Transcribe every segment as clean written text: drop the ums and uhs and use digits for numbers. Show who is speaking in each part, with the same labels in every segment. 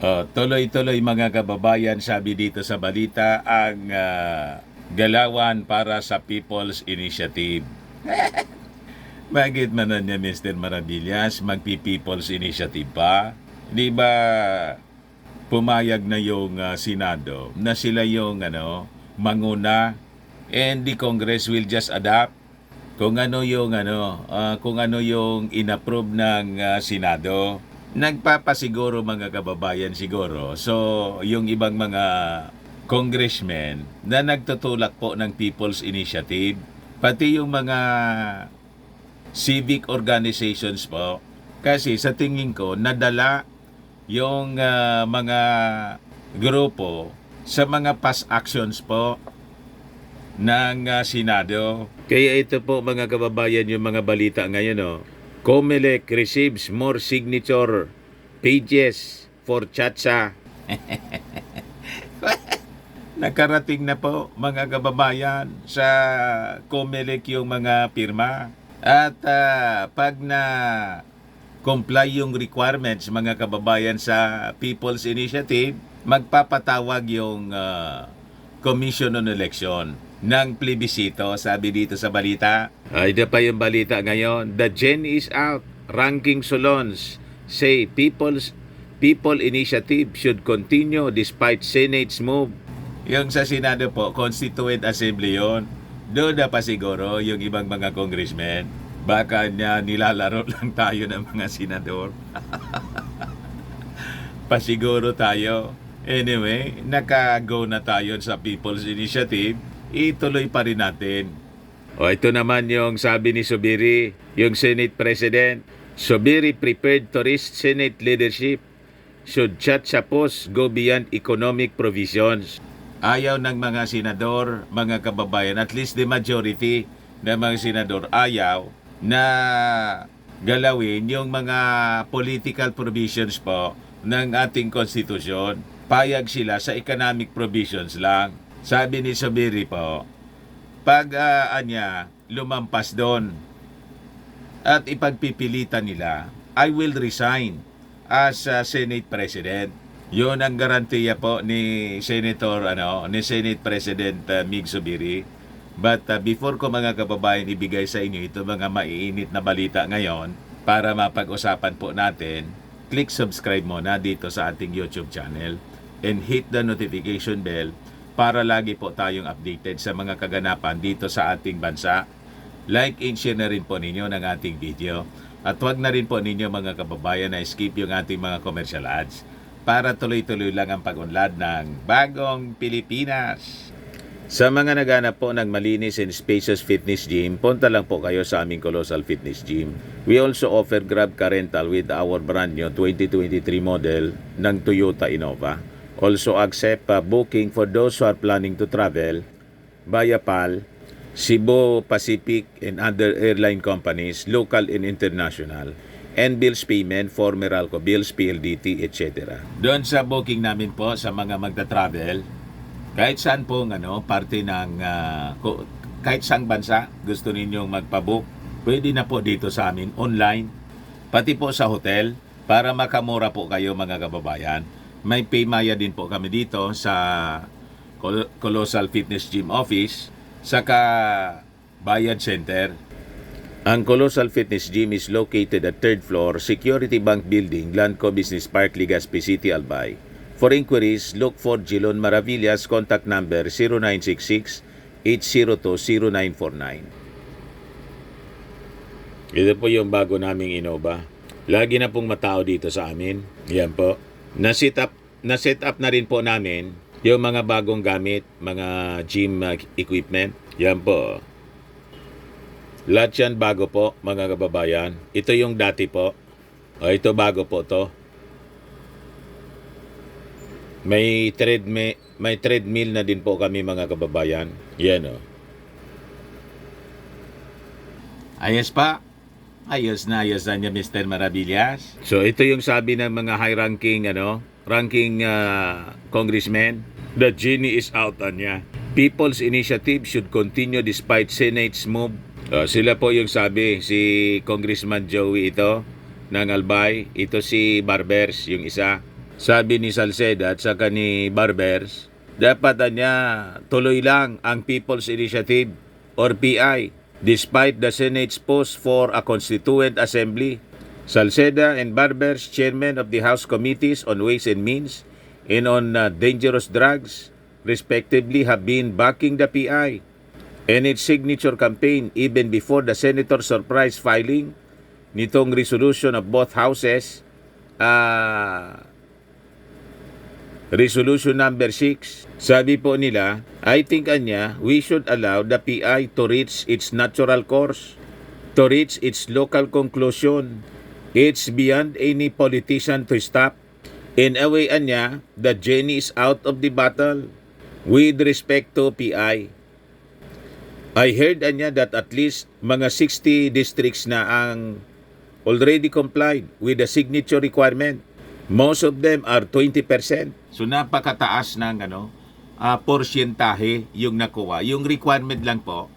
Speaker 1: Tuloy-tuloy mga kababayan, sabi dito sa balita, ang galawan para sa People's Initiative. Bakit man niya Mr. Maravillas, magpi-People's Initiative pa? Di ba pumayag na yung Senado na sila yung manguna, and the Congress will just adapt kung ano yung inapprove ng Senado. Nagpapasiguro mga kababayan siguro. So, yung ibang mga congressmen na nagtutulak po ng People's Initiative, pati yung mga civic organizations po, kasi sa tingin ko nadala yung mga grupo sa mga past actions po ng Senado. Kaya ito po mga kababayan yung mga balita ngayon. COMELEC receives more signature pages for Chacha. Nakarating na po mga kababayan sa COMELEC yung mga pirma. At pag na comply yung requirements mga kababayan sa People's Initiative, magpapatawag yung Commission on Election ng plebisito, sabi dito sa balita. Ito pa yung balita ngayon. The Gen is out. Ranking Solons say People Initiative should continue despite Senate's move. Yung sa Senado po, Constituent Assembly yon. Doon na pa siguro yung ibang mga congressmen. Baka niya nilalaro lang tayo ng mga senador. Pasiguro tayo. Anyway, naka-go na tayo sa People's Initiative. Ituloy pa rin natin. Ito naman yung sabi ni Zubiri, yung Senate President. Zubiri prepared to risk Senate leadership should Chacha post go beyond economic provisions. Ayaw ng mga senador, mga kababayan, at least the majority ng mga senador ayaw na galawin yung mga political provisions po ng ating konstitusyon. Payag sila sa economic provisions lang. Sabi ni Zubiri po, pag lumampas doon at ipagpipilitan nila, I will resign as Senate President. Yun ang garantiya po ni Senate President Mig Zubiri. But before ko mga kababayan ibigay sa inyo ito mga maiinit na balita ngayon, para mapag-usapan po natin, click subscribe muna dito sa ating YouTube channel and hit the notification bell para lagi po tayong updated sa mga kaganapan dito sa ating bansa. Like and share na rin po ninyo ng ating video. At huwag na rin po ninyo mga kababayan na skip yung ating mga commercial ads para tuloy-tuloy lang ang pag-unlad ng bagong Pilipinas. Sa mga naghanap po ng malinis and spacious fitness gym, punta lang po kayo sa aming Colossal Fitness Gym. We also offer Grab Car Rental with our brand new 2023 model ng Toyota Innova. Also accept booking for those who are planning to travel via PAL, Cebu Pacific and other airline companies, local and international, and bills payment for Meralco Bills, PLDT, etc. Doon sa booking namin po sa mga magta-travel, kahit saan po parte ng kahit saang bansa gusto ninyong magpabook, pwede na po dito sa amin online, pati po sa hotel, para makamura po kayo mga kababayan. May paymaya din po kami dito sa Colossal Fitness Gym Office, saka Bayad Center. Ang Colossal Fitness Gym is located at 3rd floor, Security Bank Building, Landco Business Park, Legazpi City, Albay. For inquiries, look for Jilon Maravillas, contact number 0966-802-0949. Ito po yung bago naming Innova. Lagi na pong matao dito sa amin. Yan po. Na-set up na rin po namin yung mga bagong gamit, mga gym equipment. Yan po. Lahat yan bago po, mga kababayan. Ito yung dati po. Ito bago po to. May treadmill na din po kami mga kababayan. Yan Ayos pa. Ayos na niya Mr. Maravillas. So ito yung sabi ng mga high-ranking congressmen. The genie is out niya. People's Initiative should continue despite Senate's move. Sila po yung sabi, si Congressman Joey ito ng Albay, ito si Barbers yung isa. Sabi ni Salceda at saka ni Barbers, dapat niya tuloy lang ang People's Initiative or PI despite the Senate's post for a Constituent Assembly. Salceda and Barbers, chairman of the House Committees on Ways and Means and on Dangerous Drugs, respectively, have been backing the PI and its signature campaign even before the Senator's surprise filing nitong resolution of both houses, Resolution number 6. Sabi po nila, I think we should allow the PI to reach its natural course, to reach its local conclusion. It's beyond any politician to stop. In a way, the genie is out of the bottle with respect to PI. I heard that at least mga 60 districts na ang already complied with the signature requirement. Most of them are 20%. So napakataas ng porsyentahe yung nakuha. Yung requirement lang po,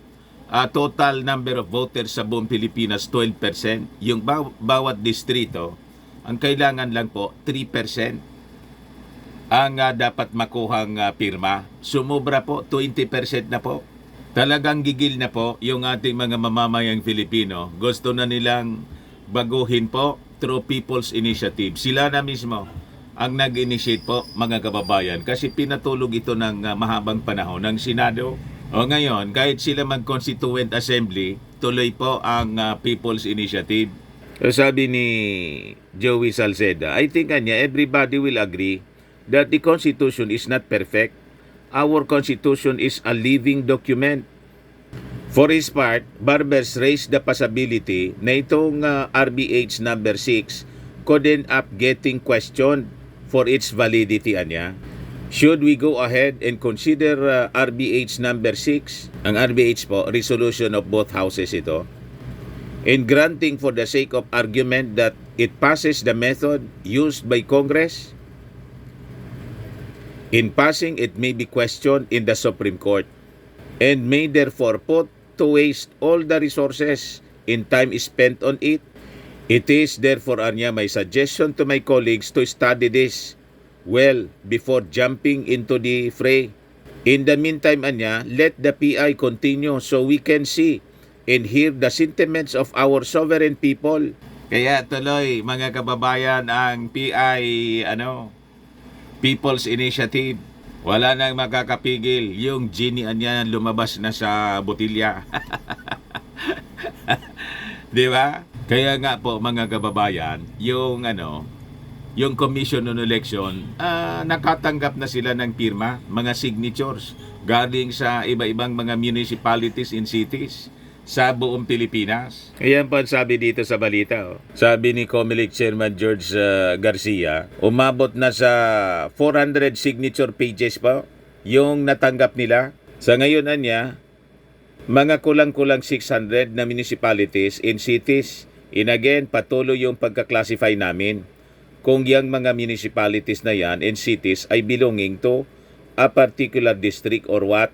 Speaker 1: total number of voters sa buong Pilipinas 12%. Yung bawat distrito, ang kailangan lang po 3% ang dapat makuhang pirma. Sumobra po 20% na po. Talagang gigil na po yung ating mga mamamayang Filipino. Gusto na nilang baguhin po through People's Initiative. Sila na mismo ang nag-initiate po, mga kababayan, kasi pinatulog ito ng mahabang panahon ng Senado. O ngayon, kahit sila mag-Constituent Assembly, tuloy po ang People's Initiative. So, sabi ni Joey Salceda, I think everybody will agree that the Constitution is not perfect. Our Constitution is a living document. For his part, Barbers raised the possibility na itong RBH number 6 could end up getting questioned for its validity Should we go ahead and consider RBH number 6? Ang RBH po, resolution of both houses ito. In granting for the sake of argument that it passes the method used by Congress, in passing it may be questioned in the Supreme Court and may therefore put to waste all the resources and time spent on it. It is therefore my suggestion to my colleagues to study this well before jumping into the fray. In the meantime, let the PI continue so we can see and hear the sentiments of our sovereign people. Kaya tuloy, mga kababayan, ang PI, People's Initiative. Wala nang makakapigil. Yung genie lumabas na sa botilya. Di ba? Kaya nga po, mga kababayan, yung Commission on Election, nakatanggap na sila ng pirma, mga signatures, galing sa iba-ibang mga municipalities and cities sa buong Pilipinas. Ayan po sabi dito sa balita. Sabi ni COMELEC Chairman George Garcia, umabot na sa 400 signature pages po yung natanggap nila. Sa ngayon mga kulang-kulang 600 na municipalities and cities. And again, patuloy yung pagka-classify namin kung yung mga municipalities na yan and cities ay belonging to a particular district or what.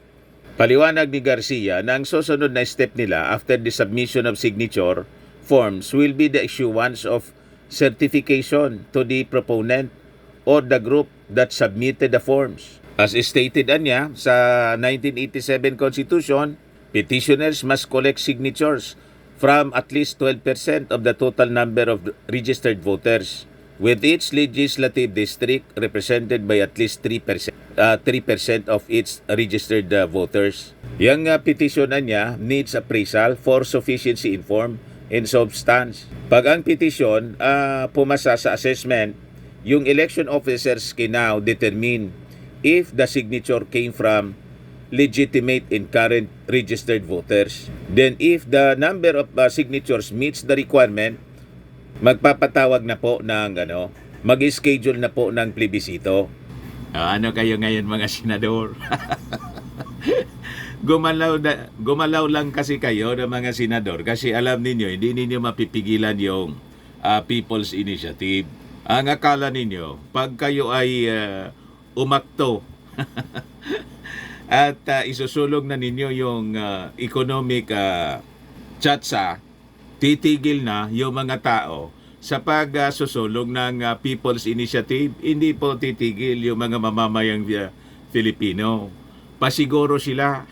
Speaker 1: Paliwanag ni Garcia na ang susunod na step nila after the submission of signature forms will be the issuance of certification to the proponent or the group that submitted the forms. As stated sa 1987 Constitution, petitioners must collect signatures from at least 12% of the total number of registered voters, with each legislative district represented by at least 3% of its registered voters. Yung petition needs appraisal for sufficiency in form and substance. Pag ang petition pumasa sa assessment, yung election officers can now determine if the signature came from legitimate and current registered voters. Then if the number of signatures meets the requirement, magpapatawag na po ng mag-schedule na po ng plebisito. Ano kayo ngayon, mga senador? Gumalaw lang kasi kayo ng mga senador kasi alam ninyo, hindi ninyo mapipigilan yung People's Initiative. Ang akala ninyo, pag kayo ay umakto at isusulog na ninyo yung economic tsatsa, titigil na yung mga tao sa pagsusulong ng People's Initiative, hindi po titigil yung mga mamamayang Filipino. Pasiguro sila.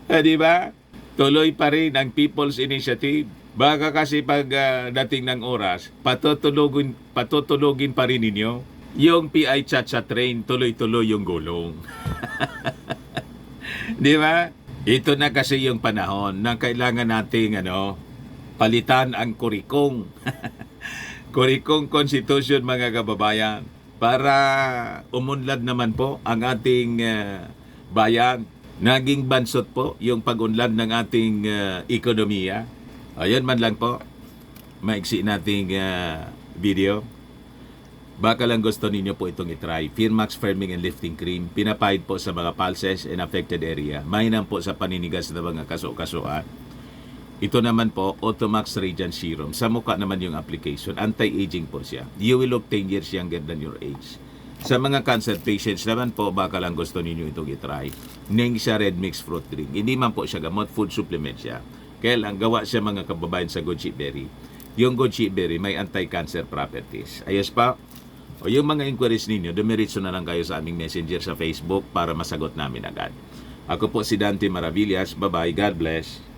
Speaker 1: Di ba? Tuloy pa rin ang People's Initiative. Baka kasi pag dating ng oras, patutulugin pa rin ninyo. Yung PI Chacha train, tuloy-tuloy yung gulong. Di ba? Ito na kasi yung panahon na kailangan nating palitan ang kurikong. Kurikong Constitution, mga kababayan, para umunlad naman po ang ating bayan. Naging bansot po yung pag-unlad ng ating ekonomiya. Ayun man lang po. Maiksi nating video. Baka lang gusto ninyo po itong itry. Firmax Firming and Lifting Cream. Pinapahid po sa mga pulses and affected area. Mainam po sa paninigas ng mga kaso-kasuan. Ito naman po, Automax Radiant Serum. Sa mukha naman yung application. Anti-aging po siya. You will look 10 years younger than your age. Sa mga cancer patients naman po, baka lang gusto ninyo itong itry. Ning siya red mixed fruit drink. Hindi man po siya gamot, food supplement siya. Kaya lang, gawa siya mga kababayan sa goji berry. Yung goji berry may anti-cancer properties. Ayos pa? O yung mga inquiries ninyo, dumiritso na lang kayo sa aming messenger sa Facebook para masagot namin agad. Ako po si Dante Maravillas. Bye-bye. God bless.